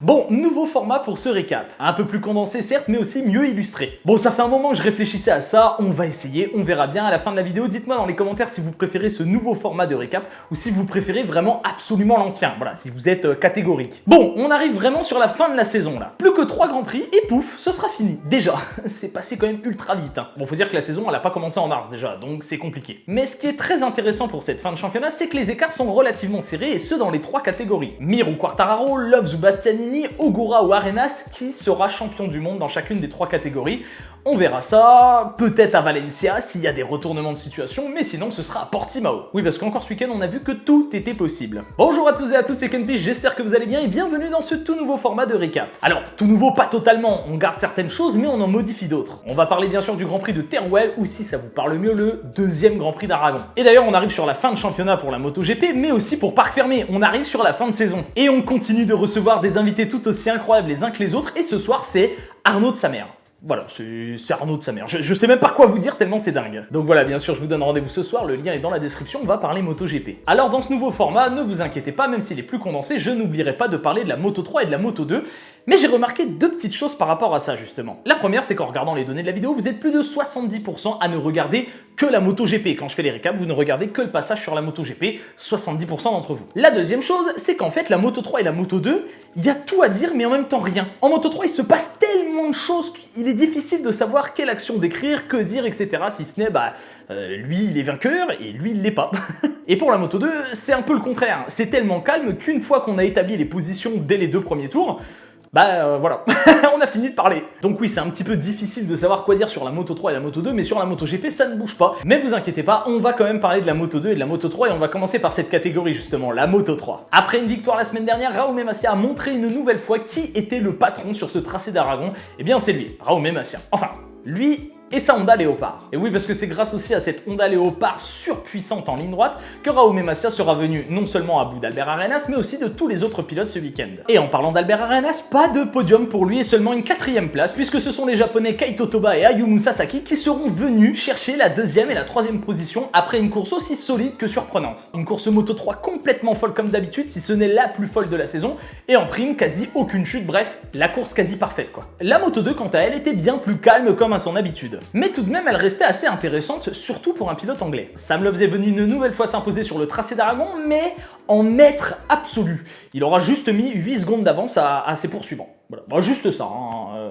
Bon, nouveau format pour ce récap. Un peu plus condensé certes, mais aussi mieux illustré. Bon, ça fait un moment que je réfléchissais à ça, on va essayer, on verra bien à la fin de la vidéo. Dites-moi dans les commentaires si vous préférez ce nouveau format de récap ou si vous préférez vraiment absolument l'ancien. Voilà, si vous êtes catégorique. Bon, on arrive vraiment sur la fin de la saison là. Plus que 3 grands prix et pouf, ce sera fini. Déjà, c'est passé quand même ultra vite. Hein. Bon, faut dire que la saison, elle a pas commencé en mars déjà, donc c'est compliqué. Mais ce qui est très intéressant pour cette fin de championnat, c'est que les écarts sont relativement serrés et ce dans les 3 catégories. Mir ou Quartararo, Loves ou Bastianini, Ogura ou Arenas, qui sera champion du monde dans chacune des 3 catégories. On verra ça, peut-être à Valencia s'il y a des retournements de situation, mais sinon ce sera à Portimao. Oui, parce qu'encore ce week-end on a vu que tout était possible. Bonjour à tous et à toutes, c'est Kenfish, j'espère que vous allez bien et bienvenue dans ce tout nouveau format de récap. Alors, tout nouveau pas totalement, on garde certaines choses mais on en modifie d'autres. On va parler bien sûr du Grand Prix de Teruel ou si ça vous parle mieux, le 2e Grand Prix d'Aragon. Et d'ailleurs on arrive sur la fin de championnat pour la MotoGP, mais aussi pour Parc Fermé, on arrive sur la fin de saison. Et on continue de recevoir des invités tout aussi incroyables les uns que les autres et ce soir c'est Arnaud de sa mère. Voilà, c'est Arnaud de sa mère. Je sais même pas quoi vous dire tellement c'est dingue. Donc voilà, bien sûr, je vous donne rendez-vous ce soir, le lien est dans la description, on va parler MotoGP. Alors dans ce nouveau format, ne vous inquiétez pas, même s'il est plus condensé, je n'oublierai pas de parler de la Moto 3 et de la Moto 2, mais j'ai remarqué 2 petites choses par rapport à ça justement. La première, c'est qu'en regardant les données de la vidéo, vous êtes plus de 70% à ne regarder que la MotoGP. Quand je fais les récaps, vous ne regardez que le passage sur la MotoGP, 70% d'entre vous. La deuxième chose, c'est qu'en fait, la Moto 3 et la Moto 2, il y a tout à dire, mais en même temps rien. En Moto 3, il se passe tellement de choses qu'il est difficile de savoir quelle action décrire, que dire, etc. Si ce n'est, lui, il est vainqueur et lui, il l'est pas. Et pour la Moto 2, c'est un peu le contraire. C'est tellement calme qu'une fois qu'on a établi les positions dès les 2 premiers tours, voilà, on a fini de parler. Donc oui, c'est un petit peu difficile de savoir quoi dire sur la Moto 3 et la Moto 2, mais sur la MotoGP, ça ne bouge pas. Mais vous inquiétez pas, on va quand même parler de la Moto 2 et de la Moto 3 et on va commencer par cette catégorie justement, la Moto 3. Après une victoire la semaine dernière, Jaume Masia a montré une nouvelle fois qui était le patron sur ce tracé d'Aragon. Eh bien c'est lui, Jaume Masia. Enfin, lui et sa Honda Léopard. Et oui, parce que c'est grâce aussi à cette Honda Léopard surpuissante en ligne droite que Jaume Masia sera venu non seulement à bout d'Albert Arenas, mais aussi de tous les autres pilotes ce week-end. Et en parlant d'Albert Arenas, pas de podium pour lui et seulement une 4e place, puisque ce sont les japonais Kaito Toba et Ayumu Sasaki qui seront venus chercher la 2e et la 3e position après une course aussi solide que surprenante. Une course Moto 3 complètement folle comme d'habitude, si ce n'est la plus folle de la saison, et en prime, quasi aucune chute, bref, la course quasi parfaite quoi. La Moto 2, quant à elle, était bien plus calme comme à son habitude. Mais tout de même, elle restait assez intéressante, surtout pour un pilote anglais. Sam Loves est venu une nouvelle fois s'imposer sur le tracé d'Aragon, mais en maître absolu. Il aura juste mis 8 secondes d'avance à ses poursuivants. Voilà, juste ça,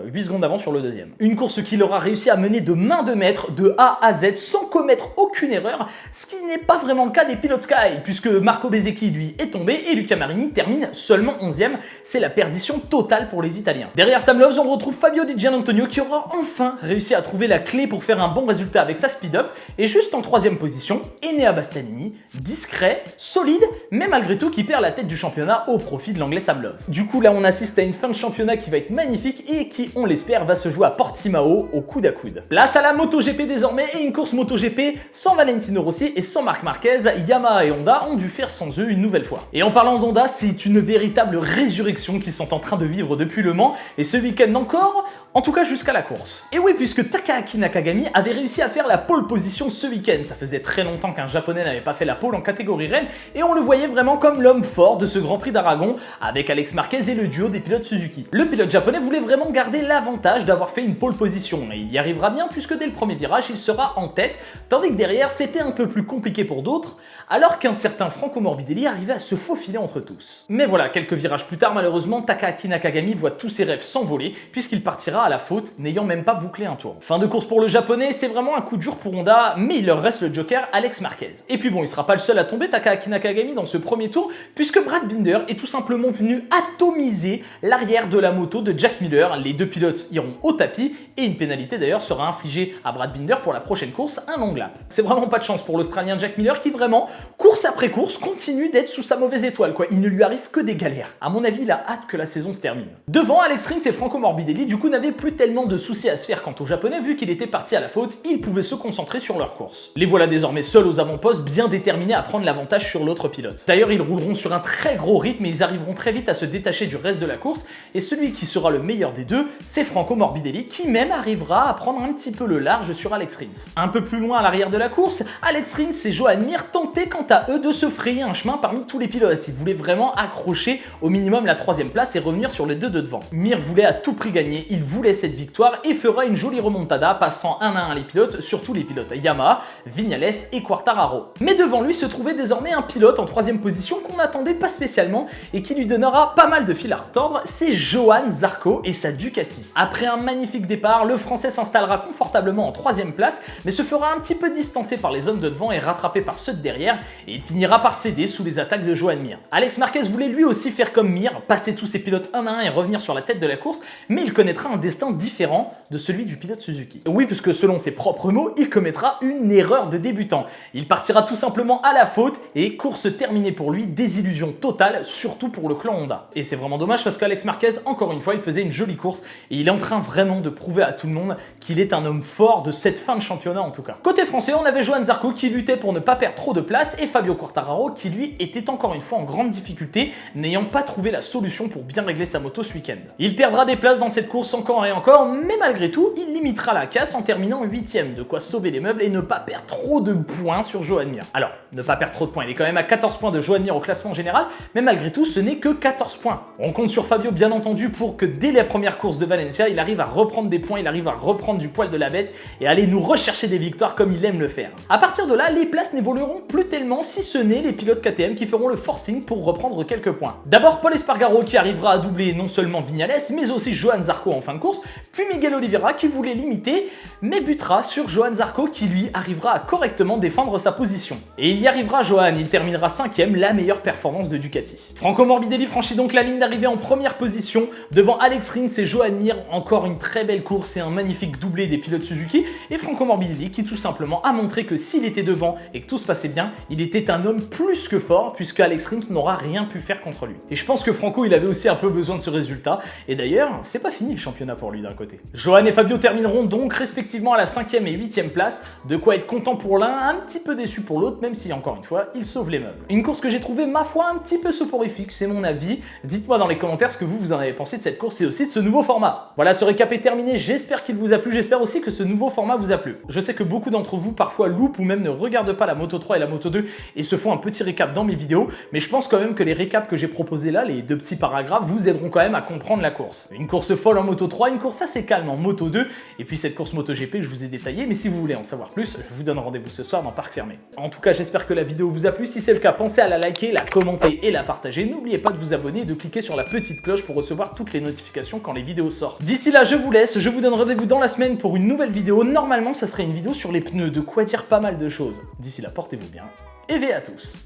8 secondes d'avance sur le 2e. Une course qu'il aura réussi à mener de main de maître, de A à Z, sans commettre aucune erreur, ce qui n'est pas vraiment le cas des pilotes Sky, puisque Marco Bezzecchi, lui, est tombé et Luca Marini termine seulement 11e. C'est la perdition totale pour les Italiens. Derrière Sam Loves, on retrouve Fabio Di Gianantonio qui aura enfin réussi à trouver la clé pour faire un bon résultat avec sa speed-up, et juste en 3e position, Enea Bastianini, discret, solide, mais malgré tout qui perd la tête du championnat au profit de l'anglais Sam Loves. Du coup là on assiste à une fin de championnat qui va être magnifique et qui, on l'espère, va se jouer à Portimao au coude à coude. Place à la MotoGP désormais et une course MotoGP sans Valentino Rossi et sans Marc Marquez, Yamaha et Honda ont dû faire sans eux une nouvelle fois. Et en parlant d'Honda, c'est une véritable résurrection qu'ils sont en train de vivre depuis Le Mans et ce week-end encore, en tout cas jusqu'à la course. Et oui, puisque Takahaki Nakagami avait réussi à faire la pole position ce week-end. Ça faisait très longtemps qu'un japonais n'avait pas fait la pole en catégorie reine et on le voyait vraiment comme l'homme fort de ce Grand Prix d'Aragon avec Alex Marquez et le duo des pilotes Suzuki. Le pilote japonais voulait vraiment garder l'avantage d'avoir fait une pole position et il y arrivera bien puisque dès le premier virage il sera en tête, tandis que derrière c'était un peu plus compliqué pour d'autres, alors qu'un certain Franco Morbidelli arrivait à se faufiler entre tous. Mais voilà, quelques virages plus tard malheureusement, Takahaki Nakagami voit tous ses rêves s'envoler puisqu'il partira à la faute n'ayant même pas bouclé un tour. Fin de course pour le japonais, c'est vraiment un coup dur pour Honda, mais il leur reste le joker Alex Marquez. Et puis bon, il sera pas le seul à tomber Takahaki Nakagami dans ce premier tour puisque Brad Binder est tout simplement venu atomiser l'arrière de la moto de Jack Miller. Les 2 pilotes iront au tapis et une pénalité d'ailleurs sera infligée à Brad Binder pour la prochaine course, un long lap. C'est vraiment pas de chance pour l'Australien Jack Miller qui vraiment, course après course, continue d'être sous sa mauvaise étoile quoi. Il ne lui arrive que des galères. À mon avis, il a hâte que la saison se termine. Devant, Alex Rins et Franco Morbidelli du coup n'avaient plus tellement de soucis à se faire quant au japonais vu qu'il était parti à la faute, ils pouvaient se concentrer sur leur course. Les voilà désormais seuls aux avant-postes, bien déterminés à prendre l'avantage sur l'autre pilote. D'ailleurs, ils rouleront sur un très gros rythme et ils arriveront très vite à se détacher du reste de la course. Et celui qui sera le meilleur des deux, c'est Franco Morbidelli qui même arrivera à prendre un petit peu le large sur Alex Rins. Un peu plus loin à l'arrière de la course, Alex Rins et Joan Mir tentaient quant à eux de se frayer un chemin parmi tous les pilotes. Ils voulaient vraiment accrocher au minimum la 3e place et revenir sur les deux de devant. Mir voulait à tout prix gagner, il voulait cette victoire et fera une jolie remontada passant 1 à 1 les pilotes, surtout les pilotes Yamaha, Viñales et Quartararo. Mais devant lui se trouvait désormais un pilote en 3e position qu'on n'attendait pas spécialement et qui lui donnera pas mal de fil à retordre, c'est Johann Zarco et sa Ducati. Après un magnifique départ, le Français s'installera confortablement en 3e place, mais se fera un petit peu distancer par les hommes de devant et rattrapé par ceux de derrière, et il finira par céder sous les attaques de Joan Mir. Alex Marquez voulait lui aussi faire comme Mir, passer tous ses pilotes 1 à 1 et revenir sur la tête de la course, mais il connaîtra un destin différent de celui du pilote Suzuki. Oui, puisque selon ses propres mots, il commettra une erreur de débutant. Il partira tout simplement à la faute et course terminée pour lui, désillusion totale, surtout pour le clan Honda. Et c'est vraiment dommage parce qu'Alex Marquez, encore une fois, il faisait une jolie course et il est en train vraiment de prouver à tout le monde qu'il est un homme fort de cette fin de championnat en tout cas. Côté français, on avait Johann Zarco qui luttait pour ne pas perdre trop de place et Fabio Quartararo qui lui était encore une fois en grande difficulté, n'ayant pas trouvé la solution pour bien régler sa moto ce week-end. Il perdra des places dans cette course encore et encore, mais malgré tout, il limitera la casse en terminant 8e, de quoi sauver les meubles et ne pas perdre trop de points sur Joan Mir. Alors, ne pas perdre trop de points, il est quand même à 14 points de Joan Mir au classement général, mais malgré tout, ce n'est que 14 points. On compte sur Fabio bien entendu pour que dès la première course de Valencia, il arrive à reprendre des points, il arrive à reprendre du poil de la bête et aller nous rechercher des victoires comme il aime le faire. À partir de là, les places n'évolueront plus tellement, si ce n'est les pilotes KTM qui feront le forcing pour reprendre quelques points. D'abord Paul Espargaro qui arrivera à doubler non seulement Viñales, mais aussi Johann Zarco en fin de course, puis Miguel Oliveira qui voulait limiter, mais butera sur Johann Zarco qui lui arrivera à correctement défendre sa position. Et il y arrivera Johann, il terminera 5e, la meilleure performance de Ducati. Franco Morbidelli franchit donc la ligne d'arrivée en première position, devant Alex Rins et Joan Mir, encore une très belle course et un magnifique doublé des pilotes Suzuki, et Franco Morbidelli qui tout simplement a montré que s'il était devant et que tout se passait bien, il était un homme plus que fort, puisque Alex Rins n'aura rien pu faire contre lui. Et je pense que Franco il avait aussi un peu besoin de ce résultat, et d'ailleurs, c'est pas fini le championnat pour lui d'un côté. Johan et Fabio termineront donc respectivement à la 5e et 8e place, de quoi être content pour l'un, un petit peu déçu pour l'autre, même si encore une fois, il sauve les meubles. Une course que j'ai trouvé ma foi un petit peu soporifique, c'est mon avis. Dites-moi dans les commentaires ce que vous en avez pensé de cette course et aussi de ce nouveau format. Voilà, ce récap est terminé, j'espère qu'il vous a plu, j'espère aussi que ce nouveau format vous a plu. Je sais que beaucoup d'entre vous parfois loupent ou même ne regardent pas la Moto 3 et la Moto 2 et se font un petit récap dans mes vidéos, mais je pense quand même que les récaps que j'ai proposés là, les 2 petits paragraphes, vous aideront quand même à comprendre la course. Une course folle en Moto 3, une course assez calme en Moto 2, et puis cette course MotoGP que je vous ai détaillée, mais si vous voulez en savoir plus, je vous donne rendez-vous ce soir dans Parc Fermé. En tout cas, j'espère que la vidéo vous a plu, si c'est le cas, pensez à la liker, la commenter et la partager. N'oubliez pas de vous abonner et de cliquer sur la petite cloche pour recevoir toutes les notifications quand les vidéos sortent. D'ici là, je vous laisse, je vous donne rendez-vous dans la semaine pour une nouvelle vidéo. Normalement, ça serait une vidéo sur les pneus, de quoi dire pas mal de choses. D'ici là, portez-vous bien, et veillez à tous.